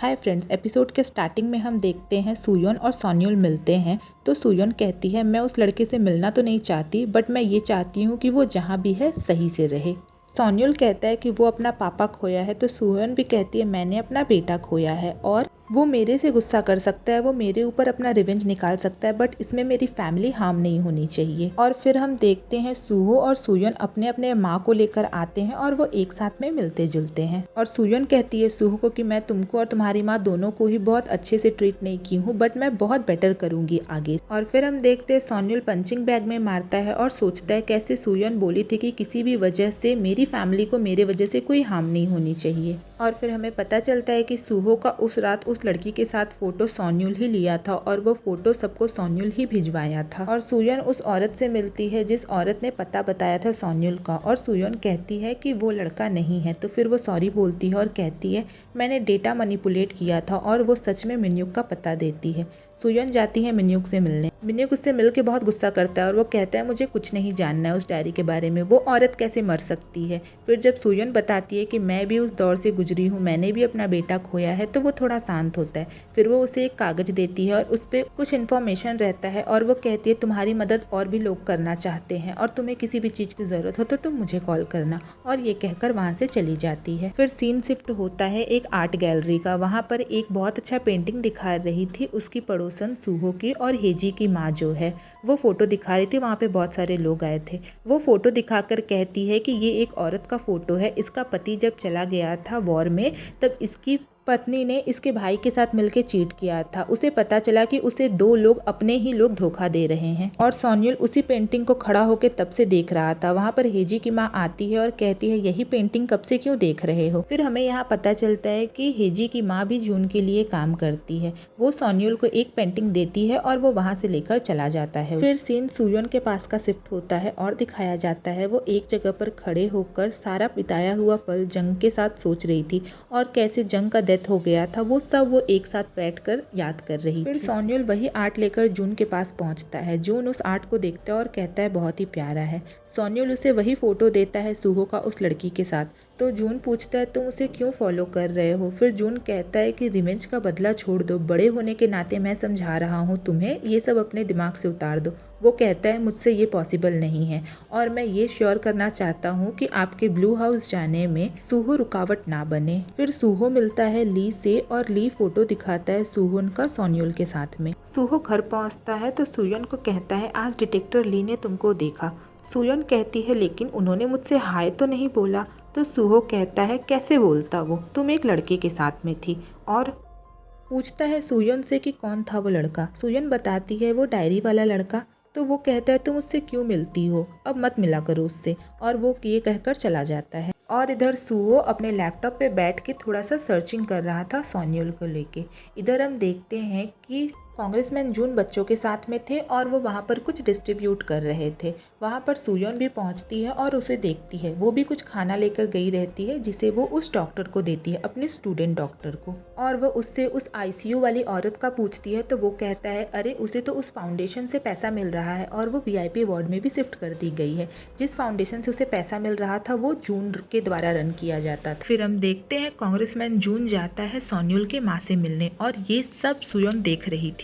Hi friends, episode के starting में हम देखते हैं सुयोन और सोन्युल मिलते हैं। तो सुयोन कहती है मैं उस लड़के से मिलना तो नहीं चाहती, बट मैं ये चाहती हूँ कि वो जहाँ भी है सही से रहे। सोन्युल कहता है कि वो अपना पापा खोया है, तो सुयोन भी कहती है मैंने अपना बेटा खोया है और वो मेरे से गुस्सा कर सकता है, वो मेरे ऊपर अपना रिवेंज निकाल सकता है, बट इसमें मेरी फैमिली हार्म नहीं होनी चाहिए। और फिर हम देखते हैं सूहो और सुयोन अपने अपने माँ को लेकर आते हैं और वो एक साथ में मिलते जुलते हैं। और सुयोन कहती है सूहो को कि मैं तुमको और तुम्हारी माँ दोनों को ही बहुत अच्छे से ट्रीट नहीं की हूँ, बट मैं बहुत बेटर करूंगी आगे। और फिर हम देखते हैं सोन्युल पंचिंग बैग में मारता है और सोचता है कैसे सुयोन बोली थी कि किसी भी वजह से मेरी फैमिली को मेरे वजह से कोई हार्म नहीं होनी चाहिए। और फिर हमें पता चलता है कि सूहो का उस रात उस लड़की के साथ फोटो सोन्युल ही लिया था और वो फोटो सबको सोन्युल ही भिजवाया था। और सुयोन उस औरत से मिलती है जिस औरत ने पता बताया था सोन्युल का, और सुयोन कहती है कि वो लड़का नहीं है। तो फिर वो सॉरी बोलती है और कहती है मैंने डेटा मैनिपुलेट किया था, और वो सच में मिन्युक का पता देती है। सुयोन जाती है मिन्युक से मिलने। मिन्युक उससे मिलके बहुत गुस्सा करता है और वो कहता है मुझे कुछ नहीं जानना है उस डायरी के बारे में, वो औरत कैसे मर सकती है। फिर जब सुयोन बताती है कि मैं भी उस दौर से गुजरी हूँ, मैंने भी अपना बेटा खोया है, तो वो थोड़ा शांत होता है। फिर वो उसे एक कागज देती है और उस पर कुछ इन्फॉर्मेशन रहता है और वो कहती है तुम्हारी मदद और भी लोग करना चाहते हैं और तुम्हें किसी भी चीज़ की ज़रूरत हो तो तुम मुझे कॉल करना। और ये कहकर वहाँ से चली जाती है। फिर सीन शिफ्ट होता है एक आर्ट गैलरी का। वहाँ पर एक बहुत अच्छा पेंटिंग दिखा रही थी उसकी पड़ोसन सूहो की, और हेजी की माँ जो है वो फोटो दिखा रही थी। वहाँ पे बहुत सारे लोग आए थे। वो फोटो दिखाकर कहती है कि ये एक औरत का फोटो है, इसका पति जब चला गया था वॉर में तब इसकी पत्नी ने इसके भाई के साथ मिलकर चीट किया था। उसे पता चला कि उसे दो लोग अपने ही लोग धोखा दे रहे हैं। और सोन्युल उसी पेंटिंग को खड़ा होकर तब से देख रहा था। वहाँ पर हेजी की माँ आती है और कहती है यही पेंटिंग कब से क्यों देख रहे हो। फिर हमें यहाँ पता चलता है कि हेजी की माँ भी जून के लिए काम करती है। वो सोन्युल को एक पेंटिंग देती है और वो वहाँ से लेकर चला जाता है। फिर सीन सुयोन के पास का शिफ्ट होता है और दिखाया जाता है वो एक जगह पर खड़े होकर सारा बिताया हुआ पल जंग के साथ सोच रही थी और कैसे जंग का डेथ हो गया था वो सब वो एक साथ बैठकर याद कर रही थी। फिर सोन्युल वही आर्ट लेकर जून के पास पहुंचता है। जून उस आर्ट को देखता है और कहता है बहुत ही प्यारा है। सोन्युल उसे वही फोटो देता है सूहो का उस लड़की के साथ। तो जून पूछता है तुम उसे क्यों फॉलो कर रहे हो। फिर जून कहता है कि रिवेंज का बदला छोड़ दो, बड़े होने के नाते मैं समझा रहा हूँ तुम्हें, ये सब अपने दिमाग से उतार दो। वो कहता है मुझसे ये पॉसिबल नहीं है और मैं ये श्योर करना चाहता हूँ कि आपके ब्लू हाउस जाने में सूहो रुकावट ना बने। फिर सूहो मिलता है ली से और ली फोटो दिखाता है सूहोन का सोन्युल के साथ में। सूहो घर पहुँचता है तो सुयोन को कहता है आज डिटेक्टर ली ने तुमको देखा। सुयोन कहती है लेकिन उन्होंने मुझसे हाय तो नहीं बोला। तो सूहो कहता है कैसे बोलता वो, तुम एक लड़के के साथ में थी। और पूछता है सुयोन से कि कौन था वो लड़का। सुयोन बताती है वो डायरी वाला लड़का। तो वो कहता है तुम उससे क्यों मिलती हो, अब मत मिला करो उससे। और वो ये कहकर चला जाता है। और इधर सूहो अपने लैपटॉप पे बैठ के थोड़ा सा सर्चिंग कर रहा था सोन्युल को लेके। इधर हम देखते हैं कि कांग्रेसमैन जून बच्चों के साथ में थे और वो वहाँ पर कुछ डिस्ट्रीब्यूट कर रहे थे। वहाँ पर सुयोन भी पहुँचती है और उसे देखती है। वो भी कुछ खाना लेकर गई रहती है जिसे वो उस डॉक्टर को देती है, अपने स्टूडेंट डॉक्टर को। और वो उससे उस आईसीयू वाली औरत का पूछती है तो वो कहता है अरे उसे तो उस फाउंडेशन से पैसा मिल रहा है और वो वीआईपी वार्ड में भी शिफ्ट कर दी गई है। जिस फाउंडेशन से उसे पैसा मिल रहा था वो जून के द्वारा रन किया जाता था। फिर हम देखते हैं कांग्रेसमैन जून जाता है सोन्युल के माँ से मिलने और ये सब सुयोन देख रही थी।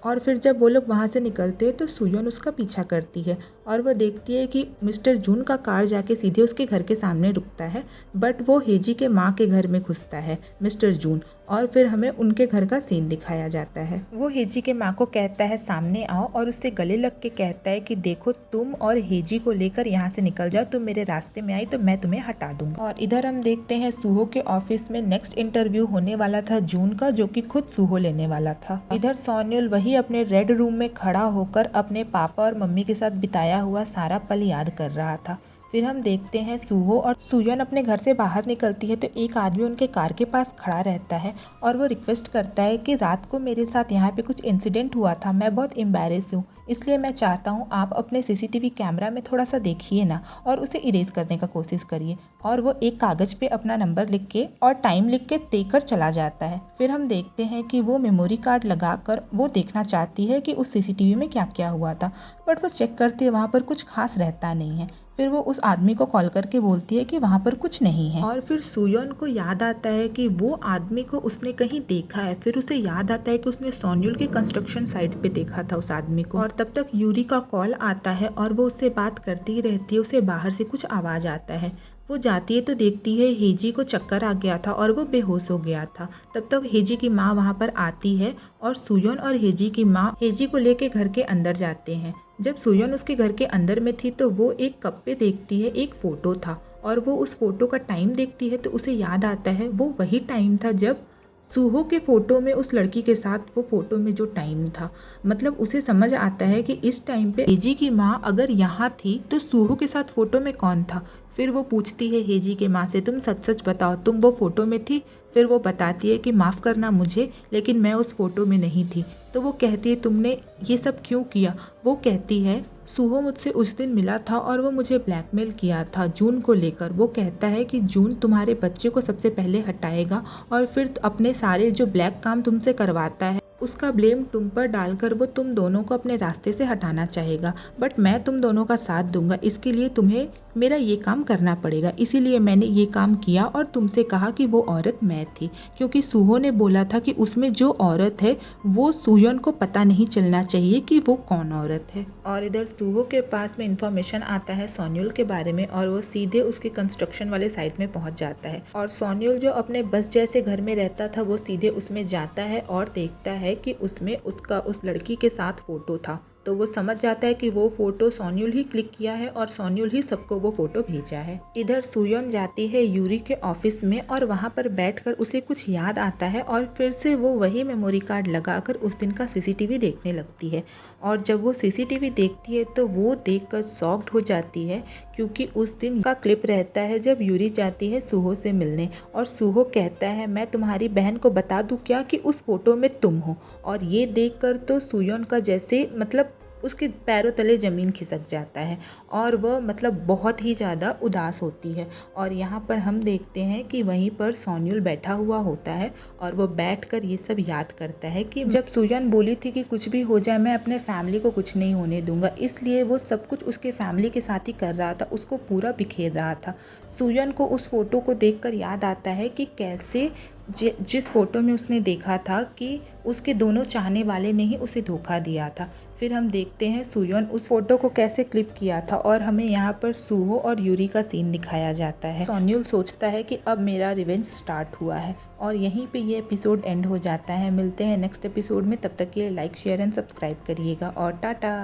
और फिर जब वो लोग वहाँ से निकलते हैं तो सुयोन उसका पीछा करती है और वह देखती है कि मिस्टर जून का कार जाके सीधे उसके घर के सामने रुकता है, बट वो हेजी के माँ के घर में घुसता है मिस्टर जून। और फिर हमें उनके घर का सीन दिखाया जाता है। वो हेजी के माँ को कहता है सामने आओ और उससे गले लग के कहता है कि देखो तुम और हेजी को लेकर यहाँ से निकल जाओ, तुम मेरे रास्ते में आई तो मैं तुम्हें हटा दूंगा। और इधर हम देखते हैं सूहो के ऑफिस में नेक्स्ट इंटरव्यू होने वाला था जून का, जो कि खुद सूहो लेने वाला था। इधर सोन्युल वही अपने रेड रूम में खड़ा होकर अपने पापा और मम्मी के साथ बिताया हुआ सारा पल याद कर रहा था। फिर हम देखते हैं सूहो और सुयोन अपने घर से बाहर निकलती है तो एक आदमी उनके कार के पास खड़ा रहता है और वो रिक्वेस्ट करता है कि रात को मेरे साथ यहाँ पे कुछ इंसिडेंट हुआ था, मैं बहुत एम्बैरेस हूँ, इसलिए मैं चाहता हूँ आप अपने सीसीटीवी कैमरा में थोड़ा सा देखिए ना और उसे इरेज करने का कोशिश करिए। और वो एक कागज पे अपना नंबर लिख के और टाइम लिख के देकर चला जाता है। फिर हम देखते हैं कि वो मेमोरी कार्ड लगाकर वो देखना चाहती है कि उस सीसीटीवी में क्या क्या हुआ था, बट वो चेक करते वहाँ पर कुछ खास रहता नहीं है। फिर वो उस आदमी को कॉल करके बोलती है कि वहाँ पर कुछ नहीं है। और फिर सुयोन को याद आता है कि वो आदमी को उसने कहीं देखा है। फिर उसे याद आता है कि उसने सोन्युल के कंस्ट्रक्शन साइट पे देखा था उस आदमी को। और तब तक यूरी का कॉल आता है और वो उससे बात करती ही रहती है। उसे बाहर से कुछ आवाज़ आता है। वो जाती है तो देखती है हेजी को चक्कर आ गया था और वो बेहोश हो गया था। तब तक हेजी की माँ वहाँ पर आती है और सुयोन और हेजी की माँ हेजी को लेके घर के अंदर जाते हैं। जब सुयोन उसके घर के अंदर में थी तो वो एक कप पे देखती है एक फ़ोटो था और वो उस फोटो का टाइम देखती है तो उसे याद आता है वो वही टाइम था जब सूहो के फ़ोटो में उस लड़की के साथ वो फ़ोटो में जो टाइम था। मतलब उसे समझ आता है कि इस टाइम पे हेजी की माँ अगर यहाँ थी तो सूहो के साथ फ़ोटो में कौन था। फिर वो पूछती है हेजी के माँ से, तुम सच सच बताओ तुम वो फ़ोटो में थी। फिर वो बताती है कि माफ़ करना मुझे, लेकिन मैं उस फ़ोटो में नहीं थी। तो वो कहती है तुमने ये सब क्यों किया। वो कहती है सूहो मुझसे उस दिन मिला था और वो मुझे ब्लैकमेल किया था जून को लेकर। वो कहता है कि जून तुम्हारे बच्चे को सबसे पहले हटाएगा और फिर अपने सारे जो ब्लैक काम तुमसे करवाता है उसका ब्लेम तुम पर डालकर वो तुम दोनों को अपने रास्ते से हटाना चाहेगा। बट मैं तुम दोनों का साथ दूंगा, इसके लिए तुम्हें मेरा ये काम करना पड़ेगा। इसीलिए मैंने ये काम किया और तुमसे कहा कि वो औरत मैं थी, क्योंकि सूहो ने बोला था कि उसमें जो औरत है वो सुयोन को पता नहीं चलना चाहिए कि वो कौन औरत है। और इधर सूहो के पास में इंफॉर्मेशन आता है सोन्युल के बारे में और वो सीधे उसके कंस्ट्रक्शन वाले साइट में पहुंच जाता है। और सोन्युल जो अपने बस जैसे घर में रहता था वो सीधे उसमें जाता है और देखता है कि उसमें उसका उस लड़की के साथ फोटो था। तो वो समझ जाता है कि वो फोटो सोन्युल ही क्लिक किया है और सोन्युल ही सबको वो फोटो भेजा है। इधर सुयोन जाती है यूरी के ऑफिस में और वहाँ पर बैठकर उसे कुछ याद आता है और फिर से वो वही मेमोरी कार्ड लगाकर उस दिन का सीसीटीवी देखने लगती है। और जब वो सीसीटीवी देखती है तो वो देखकर शॉक्ड हो जाती है, क्योंकि उस दिन का क्लिप रहता है जब यूरी जाती है सूहो से मिलने और सूहो कहता है मैं तुम्हारी बहन को बता दूं क्या कि उस फोटो में तुम हो। और ये देखकर तो सुयोन का जैसे मतलब उसके पैरों तले ज़मीन खिसक जाता है और वह मतलब बहुत ही ज़्यादा उदास होती है। और यहाँ पर हम देखते हैं कि वहीं पर सोन्युल बैठा हुआ होता है और वो बैठकर ये सब याद करता है कि जब सुयोन बोली थी कि कुछ भी हो जाए मैं अपने फैमिली को कुछ नहीं होने दूंगा, इसलिए वो सब कुछ उसके फैमिली के साथ ही कर रहा था, उसको पूरा बिखेर रहा था। सुयोन को उस फोटो को देखकर याद आता है कि कैसे जिस फोटो में उसने देखा था कि उसके दोनों चाहने वाले ने ही उसे धोखा दिया था। फिर हम देखते हैं सुयोन उस फोटो को कैसे क्लिप किया था और हमें यहाँ पर सूहो और यूरी का सीन दिखाया जाता है। सोन्युल सोचता है कि अब मेरा रिवेंज स्टार्ट हुआ है और यहीं पे ये एपिसोड एंड हो जाता है। मिलते हैं नेक्स्ट एपिसोड में, तब तक के लिए लाइक शेयर एंड सब्सक्राइब करिएगा और टाटा।